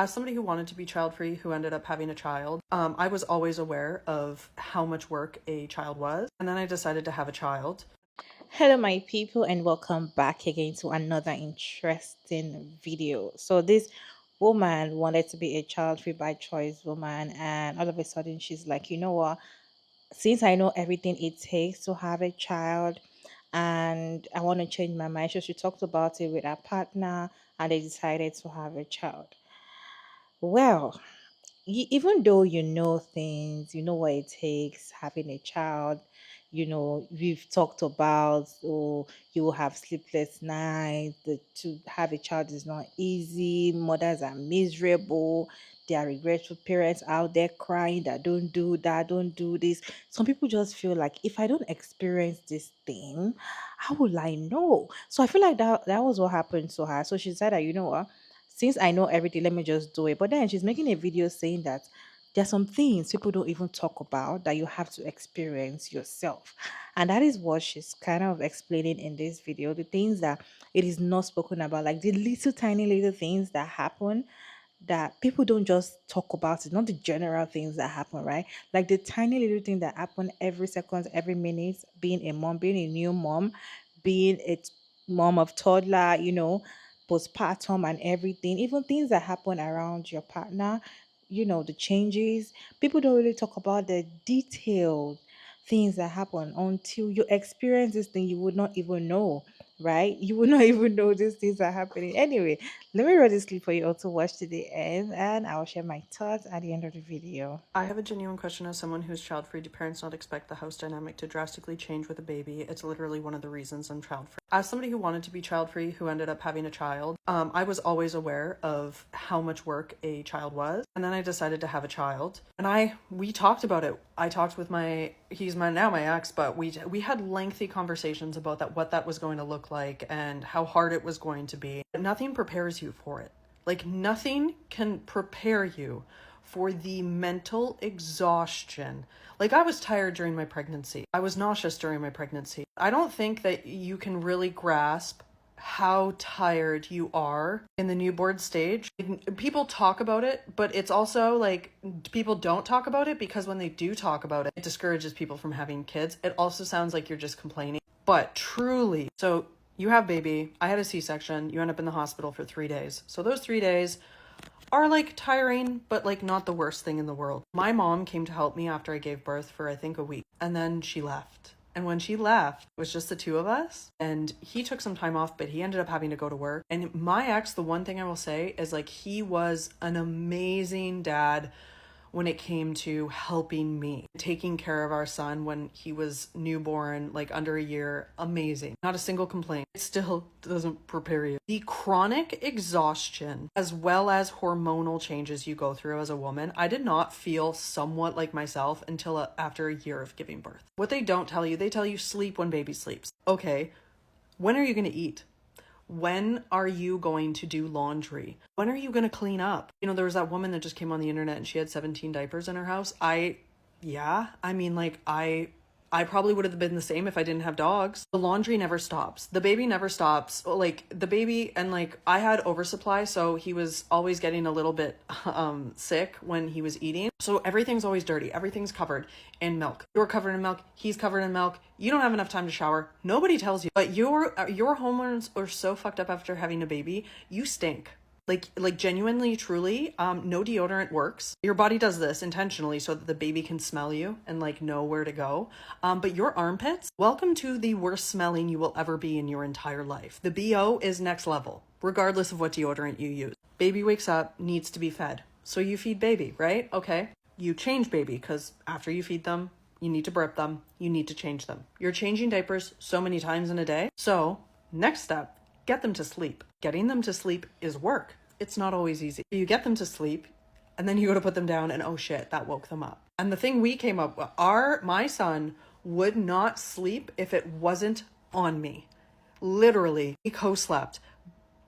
As somebody who wanted to be child-free, who ended up having a child, I was always aware of how much work a child was. And then I decided to have a child. Hello, my people, and welcome back again to another interesting video. So, this woman wanted to be a child free by choice woman, and all of a sudden, she's like, you know what? Since I know everything it takes to have a child, and I want to change my mind, so she talked about it with her partner, and they decided to have a child. Well, even though you know things, you know what it takes having a child, we've talked about, oh, you will have sleepless nights, to have a child is not easy, mothers are miserable, there are regretful parents out there crying that don't do that, don't do this. Some people just feel like if I don't experience this thing, how will I know? So I feel like that was what happened to her. So she said that, you know what, since I know everything, let me just do it. But then she's making a video saying that there are some things people don't even talk about that you have to experience yourself. And that is what she's kind of explaining in this video. The things that it is not spoken about, like the little tiny little things that happen that people don't just talk about it, not the general things that happen, right? Like the tiny little thing that happen every second, every minute, being a mom, being a new mom, being a mom of toddler, postpartum and everything, even things that happen around your partner, the changes. People don't really talk about the detailed things that happen until you experience this thing. You would not even know, right? You would not even know these things are happening. Anyway, let me read this clip for you all to watch to the end, and I'll share my thoughts at the end of the video. I have a genuine question as someone who's child-free. Do parents not expect the house dynamic to drastically change with a baby? It's literally one of the reasons I'm child-free. As somebody who wanted to be child-free, who ended up having a child, I was always aware of how much work a child was. And then I decided to have a child. And we talked about it. I talked with he's my ex, but we had lengthy conversations about what that was going to look like and how hard it was going to be. But nothing prepares you for it. Like, nothing can prepare you for the mental exhaustion. Like, I was tired during my pregnancy. I was nauseous during my pregnancy. I don't think that you can really grasp how tired you are in the newborn stage. People talk about it, but it's also like people don't talk about it because when they do talk about it, it discourages people from having kids. It also sounds like you're just complaining. But truly, so you have baby, I had a C-section, you end up in the hospital for 3 days. So those 3 days are like tiring, but like not the worst thing in the world. My mom came to help me after I gave birth for I think a week, and then she left. And when she left, it was just the two of us, and he took some time off, but he ended up having to go to work. And my ex, the one thing I will say is like he was an amazing dad when it came to helping me, taking care of our son when he was newborn, like under a year. Amazing. Not a single complaint. It still doesn't prepare you. The chronic exhaustion, as well as hormonal changes you go through as a woman, I did not feel somewhat like myself until after a year of giving birth. What they don't tell you, they tell you sleep when baby sleeps. Okay, when are you going to eat? When are you going to do laundry? When are you going to clean up? There was that woman that just came on the internet and she had 17 diapers in her house. I probably would have been the same if I didn't have dogs. The laundry never stops. The baby never stops. Like the baby, and like I had oversupply, so he was always getting a little bit sick when he was eating. So everything's always dirty. Everything's covered in milk. You're covered in milk. He's covered in milk. You don't have enough time to shower. Nobody tells you. But your hormones are so fucked up after having a baby. You stink. Like genuinely, truly, no deodorant works. Your body does this intentionally so that the baby can smell you and like know where to go. But your armpits, welcome to the worst smelling you will ever be in your entire life. The BO is next level, regardless of what deodorant you use. Baby wakes up, needs to be fed. So you feed baby, right? Okay. You change baby because after you feed them, you need to burp them, you need to change them. You're changing diapers so many times in a day. So next step, get them to sleep. Getting them to sleep is work. It's not always easy. You get them to sleep and then you go to put them down and oh shit, that woke them up. And the thing we came up with, my son would not sleep if it wasn't on me. Literally, he co-slept,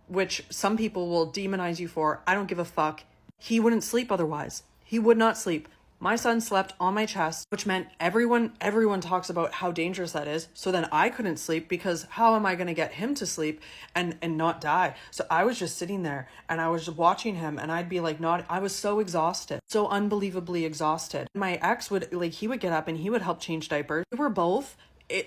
which some people will demonize you for. I don't give a fuck. He wouldn't sleep otherwise. He would not sleep. My son slept on my chest, which meant everyone talks about how dangerous that is. So then I couldn't sleep because how am I going to get him to sleep and not die? So I was just sitting there and I was watching him and I'd be like not I was so exhausted, so unbelievably exhausted. My ex would like he would get up and he would help change diapers. We were both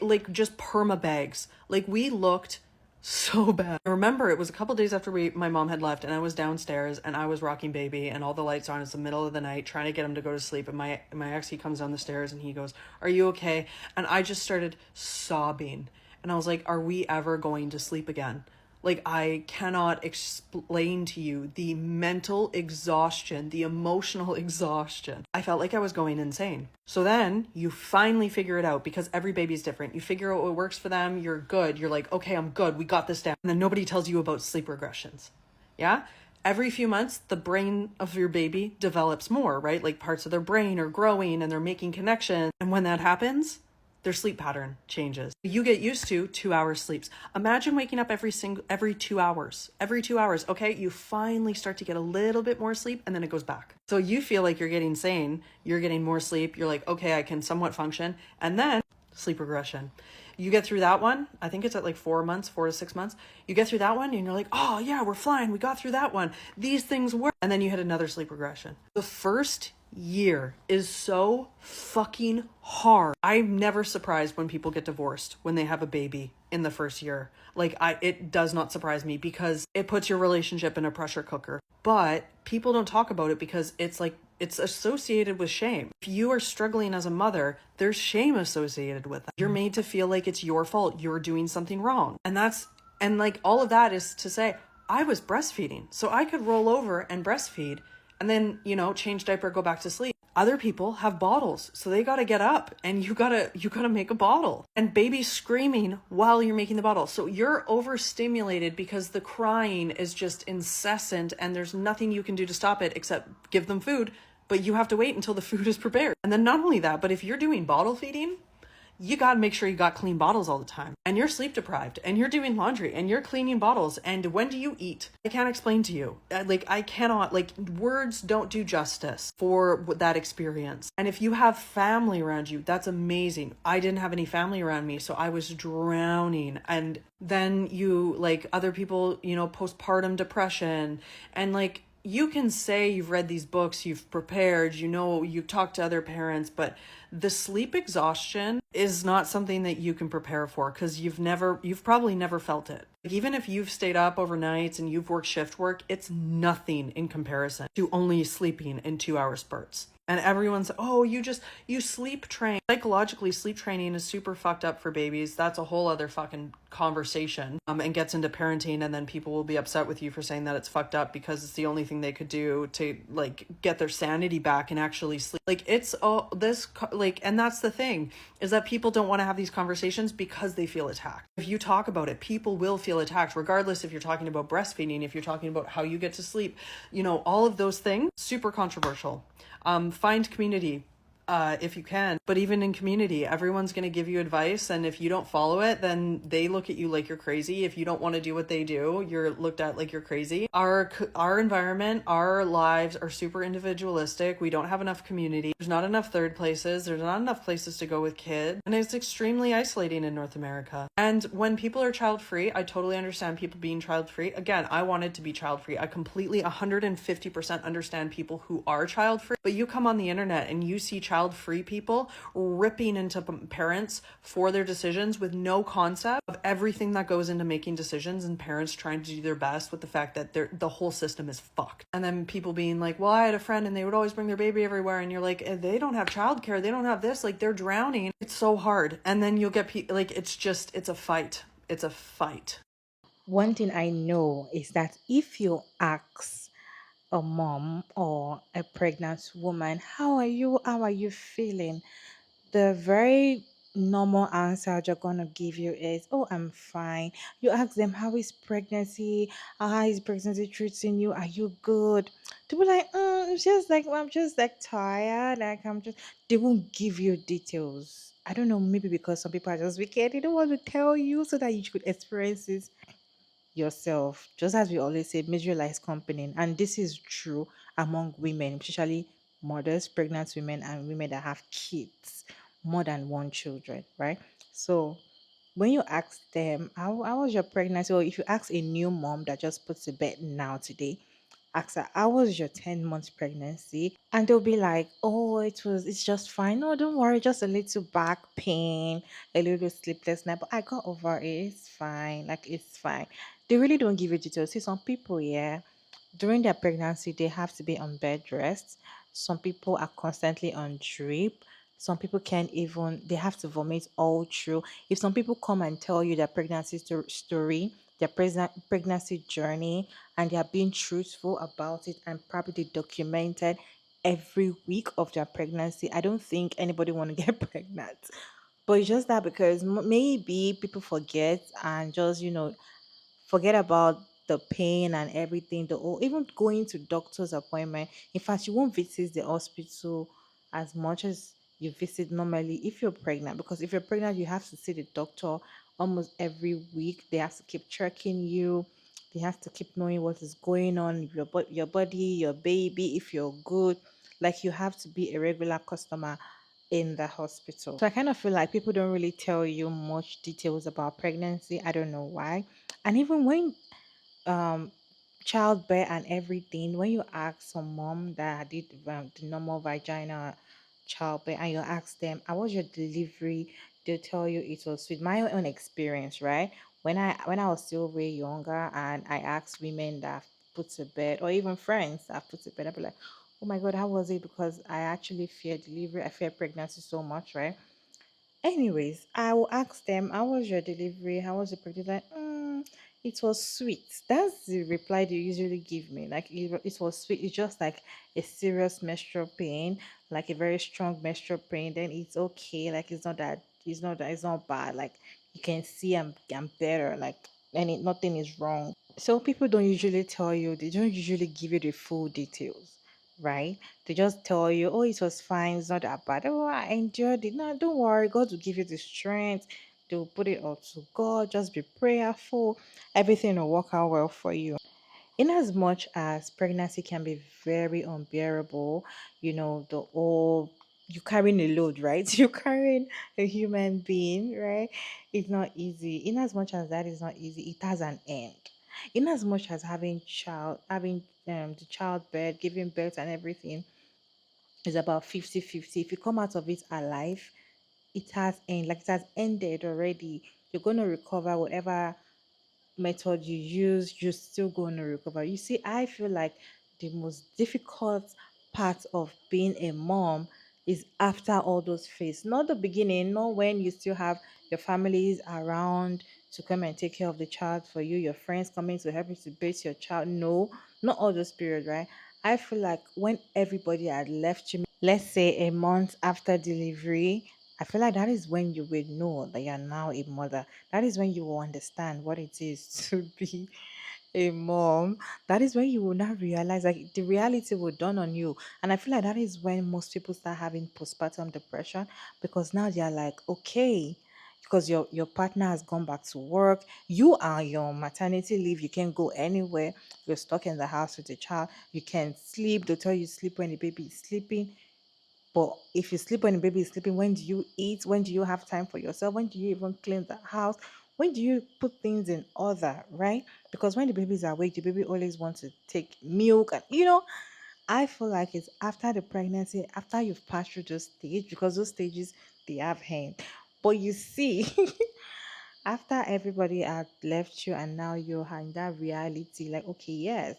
like just perma bags. Like we looked so bad. I remember it was a couple days after my mom had left and I was downstairs and I was rocking baby and all the lights on. It's the middle of the night trying to get him to go to sleep and my ex, he comes down the stairs and he goes, "Are you okay?" And I just started sobbing and I was like, "Are we ever going to sleep again?" Like, I cannot explain to you the mental exhaustion, the emotional exhaustion. I felt like I was going insane. So then you finally figure it out because every baby's different. You figure out what works for them. You're good. You're like, okay, I'm good. We got this down. And then nobody tells you about sleep regressions. Yeah? Every few months, the brain of your baby develops more, right? Like parts of their brain are growing and they're making connections. And when that happens, their sleep pattern changes. You get used to 2 hours sleeps. Imagine waking up every 2 hours. Every 2 hours, okay? You finally start to get a little bit more sleep and then it goes back. So you feel like you're getting sane, you're getting more sleep, you're like, okay, I can somewhat function. And then sleep regression. You get through that one, I think it's at like 4 months, 4 to 6 months. You get through that one and you're like, oh yeah, we're flying. We got through that one. These things work. And then you hit another sleep regression. The first year is so fucking hard. I'm never surprised when people get divorced when they have a baby in the first year. Like it does not surprise me because it puts your relationship in a pressure cooker. But people don't talk about it because it's like it's associated with shame. If you are struggling as a mother, there's shame associated with that. You're made to feel like it's your fault. You're doing something wrong. And like all of that is to say, I was breastfeeding. So I could roll over and breastfeed and then, change diaper, go back to sleep. Other people have bottles, so they got to get up and you got to make a bottle. And baby's screaming while you're making the bottle. So you're overstimulated because the crying is just incessant and there's nothing you can do to stop it except give them food, but you have to wait until the food is prepared. And then not only that, but if you're doing bottle feeding, you got to make sure you got clean bottles all the time. And you're sleep deprived and you're doing laundry and you're cleaning bottles. And when do you eat? I can't explain to you. I cannot, words don't do justice for that experience. And if you have family around you, that's amazing. I didn't have any family around me, so I was drowning. And then other people, postpartum depression and you can say you've read these books, you've prepared, you've talked to other parents, but the sleep exhaustion is not something that you can prepare for because you've probably never felt it. Even if you've stayed up overnights and you've worked shift work, it's nothing in comparison to only sleeping in 2 hour spurts. And everyone's, oh, you sleep train. Psychologically, sleep training is super fucked up for babies. That's a whole other fucking conversation and gets into parenting. And then people will be upset with you for saying that it's fucked up because it's the only thing they could do to get their sanity back and actually sleep. And that's the thing is that people don't want to have these conversations because they feel attacked. If you talk about it, people will feel attacked, regardless if you're talking about breastfeeding, if you're talking about how you get to sleep, all of those things, super controversial. Find community if you can. But even in community, everyone's going to give you advice. And if you don't follow it, then they look at you like you're crazy. If you don't want to do what they do, you're looked at like you're crazy. Our environment, our lives are super individualistic. We don't have enough community. There's not enough third places. There's not enough places to go with kids. And it's extremely isolating in North America. And when people are child free, I totally understand people being child free. Again, I wanted to be child free. I completely 150% understand people who are child free. But you come on the internet and you see child-free people ripping into parents for their decisions with no concept of everything that goes into making decisions and parents trying to do their best with the fact that the whole system is fucked. And then people being like, well, I had a friend and they would always bring their baby everywhere. And you're like, they don't have childcare. They don't have this. They're drowning. It's so hard. And then you'll get it's a fight. It's a fight. One thing I know is that if you ask a mom or a pregnant woman, how are you? How are you feeling? The very normal answer they're gonna give you is, "Oh, I'm fine." You ask them, "How is pregnancy? How is pregnancy treating you? Are you good?" To be like, "It's just like I'm just like tired. Like I'm just." They won't give you details. I don't know. Maybe because some people are just wicked. They don't want to tell you so that you could experience it yourself. Just as we always say, misery likes company, and this is true among women, especially mothers, pregnant women, and women that have kids, more than one children, right? So when you ask them, how was your pregnancy? Or if you ask a new mom that just puts to bed now today, ask her, how was your 10 months pregnancy? And they'll be like, oh, it's just fine. No, don't worry, just a little back pain, a little sleepless night. But I got over it. It's fine. Like, it's fine. They really don't give you details. See, some people, yeah, during their pregnancy, they have to be on bed rest. Some people are constantly on drip. Some people can't even, they have to vomit all through. If some people come and tell you their pregnancy story, their pregnancy journey, and they are being truthful about it and probably documented every week of their pregnancy, I don't think anybody want to get pregnant. But it's just that because maybe people forget and just, forget about the pain and everything, the or even going to doctor's appointment. In fact, you won't visit the hospital as much as you visit normally if you're pregnant, because if you're pregnant you have to see the doctor almost every week. They have to keep checking you, they have to keep knowing what is going on with your body, your baby, if you're good. Like, you have to be a regular customer in the hospital. So I kind of feel like people don't really tell you much details about pregnancy. I don't know why. And even when um childbirth and everything, when you ask some mom that did the normal vagina childbirth and you ask them, how was your delivery, they'll tell you it was with my own experience, right? When I was still way younger and I asked women that I've put to bed, or even friends that I've put to bed, I'd be like, oh my god, how was it? Because I actually fear delivery, I fear pregnancy so much, right? Anyways, I will ask them, how was your delivery? How was the pregnancy? Like, it was sweet. That's the reply they usually give me. Like, it was sweet. It's just like a serious menstrual pain, like a very strong menstrual pain. Then it's okay. Like, it's not bad. Like, you can see I'm better. Like, nothing is wrong. So people don't usually tell you, they don't usually give you the full details, right? They just tell you, oh, it was fine, it's not that bad. Oh, I enjoyed it. No, don't worry, God will give you the strength. They'll put it all to God. Just be prayerful. Everything will work out well for you. In as much as pregnancy can be very unbearable, the whole, you carrying a load, right? You're carrying a human being, right? It's not easy. In as much as that is not easy, it has an end. In as much as having the childbirth, giving birth and everything is about 50-50. If you come out of it alive, it has ended already. You're going to recover whatever method you use, you're still going to recover. You see, I feel like the most difficult part of being a mom is after all those phases, not the beginning, not when you still have your families around to come and take care of the child for you, your friends coming to help you to bathe your child. No, not all those periods, right? I feel like when everybody had left you, let's say a month after delivery, I feel like that is when you will know that you're now a mother. That is when you will understand what it is to be a mom. That is when you will not realize, like, the reality will dawn on you. And I feel like that is when most people start having postpartum depression, because now they are like, okay, because your partner has gone back to work, you are your maternity leave, you can't go anywhere, you're stuck in the house with the child, you can't sleep, they tell you sleep when the baby is sleeping. But if you sleep when the baby is sleeping, when do you eat? When do you have time for yourself? When do you even clean the house? When do you put things in order, right? Because when the baby is awake, the baby always wants to take milk. And, I feel like it's after the pregnancy, after you've passed through those stages, because those stages, they have hand. But you see, after everybody had left you and now you're in that reality, like, okay, yes,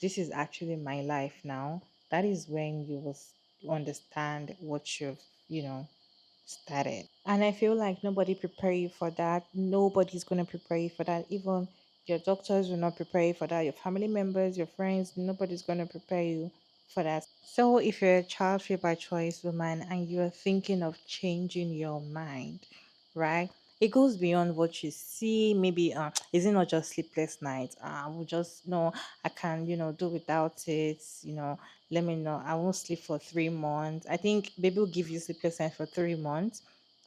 this is actually my life now. That is when you will understand what you've started. And I feel like nobody prepare you for that. Nobody's going to prepare you for that. Even your doctors will not prepare you for that. Your family members, your friends, nobody's going to prepare you for that. So if you're a child free by choice woman and you're thinking of changing your mind, right? It goes beyond what you see. Maybe is it not just sleepless nights? I will just no, I can, do without it, let me know. I won't sleep for 3 months. I think baby will give you sleepless nights for 3 months,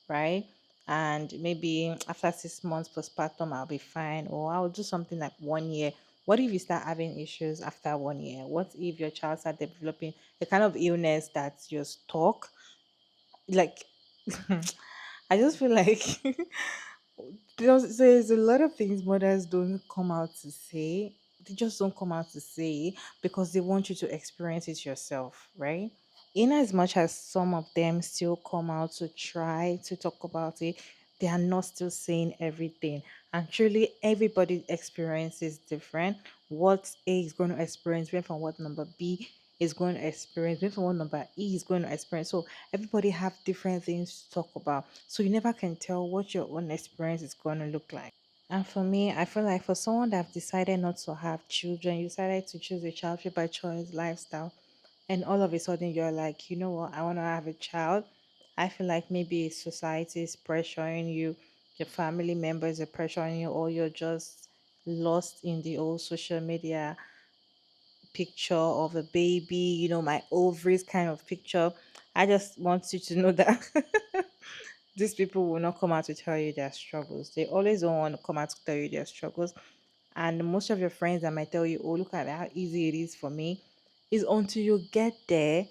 right? And maybe after 6 months postpartum, I'll be fine, or I'll do something like 1 year What if you start having issues after 1 year? What if your child start developing a kind of illness that's your stuck? Like, I just feel like there's a lot of things mothers don't come out to say. They just don't come out to say because they want you to experience it yourself, right? In as much as some of them still come out to try to talk about it, they are not still saying everything. And truly, everybody's experience is different. What A is going to experience, different from what number B is going to experience, different from what number E is going to experience. So everybody have different things to talk about. So you never can tell what your own experience is going to look like. And for me, I feel like for someone that have decided not to have children, you decided to choose a child free by choice lifestyle, and all of a sudden you're like, you know what, I want to have a child. I feel like maybe society is pressuring you, your family members are pressuring you, or you're just lost in the old social media picture of a baby, my ovaries kind of picture. I just want you to know that these people will not come out to tell you their struggles. They always don't want to come out to tell you their struggles. And most of your friends that might tell you, oh, look at how easy it is for me, is until you get there,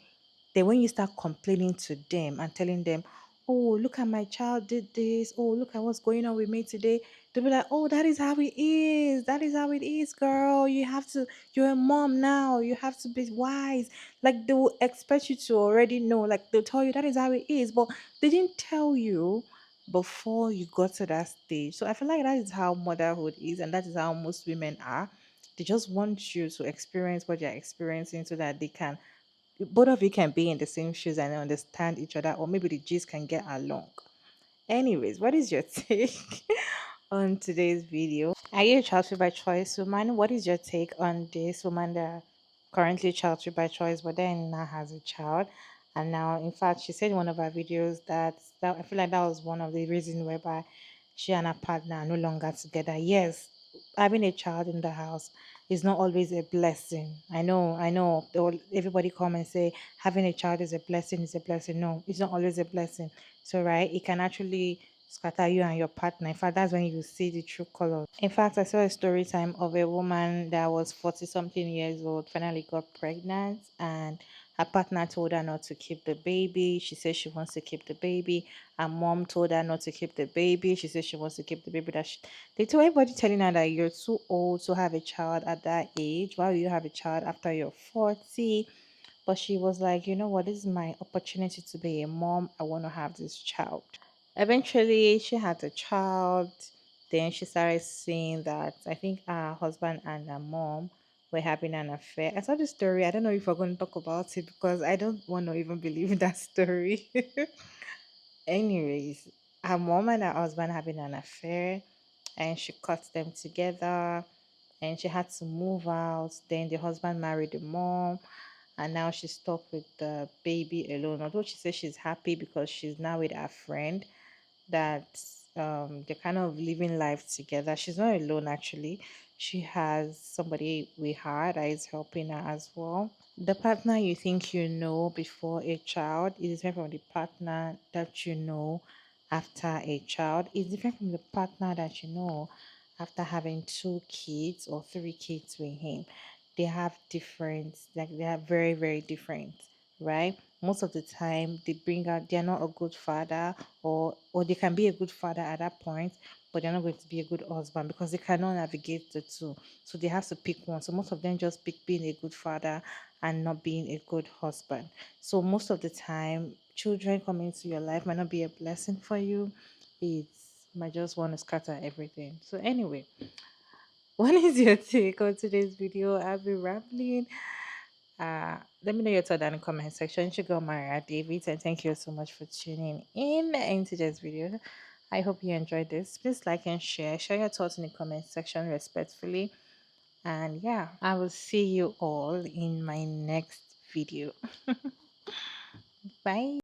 then when you start complaining to them and telling them, oh, look at my child did this, oh, look at what's going on with me today, they'll be like, oh, that is how it is. That is how it is, girl. You're a mom now. You have to be wise. Like they will expect you to already know. Like they'll tell you that is how it is, but they didn't tell you before you got to that stage. So I feel like that is how motherhood is, and that is how most women are. They just want you to experience what you're experiencing so that they can both of you can be in the same shoes and understand each other, or maybe the G's can get along. Anyways, what is your take on today's video? Are you a child free by choice woman? What is your take on this woman that currently child free by choice, but then now has a child? And now, in fact, she said in one of her videos that I feel like that was one of the reasons whereby she and her partner are no longer together. Yes, having a child in the house is not always a blessing. I know. Everybody come and say having a child is a blessing, is a blessing. No, it's not always a blessing. So, right, it can actually scatter you and your partner. In fact, that's when you see the true color. In fact, I saw a story time of a woman that was 40 something years old, finally got pregnant, and her partner told her not to keep the baby. She said she wants to keep the baby. Her mom told her not to keep the baby. She said she wants to keep the baby. They told everybody telling her that you're too old to have a child at that age. Why will you have a child after you're 40? But she was like, you know what, this is my opportunity to be a mom. I want to have this child. Eventually, she had a child. Then she started seeing that I think her husband and her mom were having an affair. I saw the story. I don't know if we're going to talk about it because I don't want to even believe that story. Anyways, her mom and her husband having an affair, and she cut them together, and she had to move out. Then the husband married the mom, and now she's stuck with the baby alone. Although she says she's happy because she's now with her friend, that they're kind of living life together. She's not alone actually. She has somebody with her that is helping her as well. The partner you think you know before a child is different from the partner that you know after a child. It's different from the partner that you know after having two kids or three kids with him. They have different, like they are very, very different, right? Most of the time they bring out they're not a good father, or they can be a good father at that point, but they're not going to be a good husband because they cannot navigate the two. So they have to pick one. So most of them just pick being a good father and not being a good husband. So most of the time, children coming into your life might not be a blessing for you. It might just want to scatter everything. So anyway, what is your take on today's video? I've been rambling. Let me know your thought down in the comment section. Sugar Maria David, and thank you so much for tuning in today's video. I hope you enjoyed this. Please like and share. Share your thoughts in the comment section respectfully. And yeah, I will see you all in my next video. Bye.